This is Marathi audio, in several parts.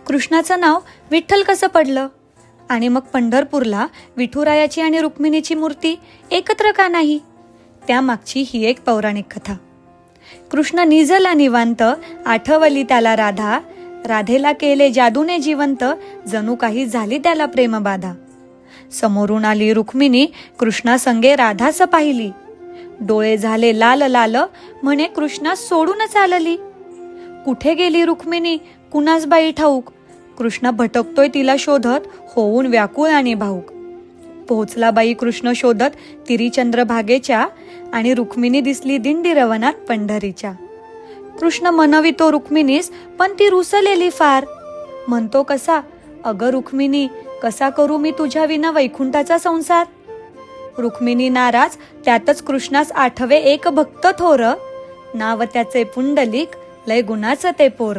कृष्णाचं नाव विठ्ठल कसं पडलं? आणि मग पंढरपूरला विठुरायाची आणि रुक्मिणीची मूर्ती एकत्र का नाही? त्यामागची ही एक पौराणिक कथा. कृष्ण निजला निवांत, आठवली त्याला राधा. राधेला केले जादूने जिवंत, जणू काही झाली त्याला प्रेमबाधा. समोरून आली रुक्मिणी, कृष्णासंगे राधास पाहिली. डोळे झाले लाल लाल, म्हणे कृष्णा सोडूनच आलली. कुठे गेली रुक्मिणी कुणास बाई ठाऊक, कृष्ण भटकतोय तिला शोधत, होऊन व्याकुळ आणि भाऊक. पोहोचला बाई कृष्ण शोधत तिरी चंद्रभागेच्या, आणि रुक्मिणी दिसली दिंडी रवनात पंढरीच्या. कृष्ण मनवितो रुक्मिणीस, पण ती रुसलेली फार. म्हणतो कसा, अगं रुक्मिणी कसा करू मी तुझ्या विना वैकुंठाचा संसार. रुक्मिणी नाराज, त्यातच कृष्णास आठवे एक भक्त थोर. नाव त्याचे पुंडलिक, लय गुणाचं ते पोर.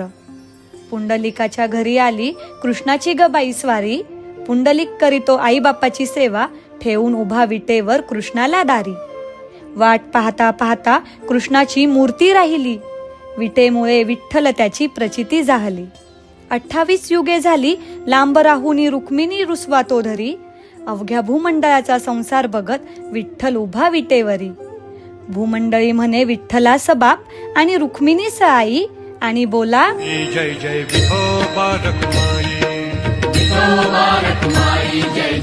पुंडलिकाच्या घरी आली कृष्णाची गबाई स्वारी. पुंडलिक करीतो आई बापाची सेवा, ठेवून उभा विटेवर कृष्णाला दारी. वाट पाहता पाहता कृष्णाची मूर्ती राहिली, विटेमुळे विठ्ठल त्याची प्रचिती जाहली. 28 युगे झाली लांब राहुनी रुक्मिणी रुसवा तो धरी. अवघ्या भूमंडळाचा संसार बघत विठ्ठल उभा विटेवरी. भूमंडळी म्हणे विठ्ठलास बाप, आणि रुक्मिणीस आई, आणि बोला जय जय विठोबा रखुमाई, विठोबा रखुमाई जय.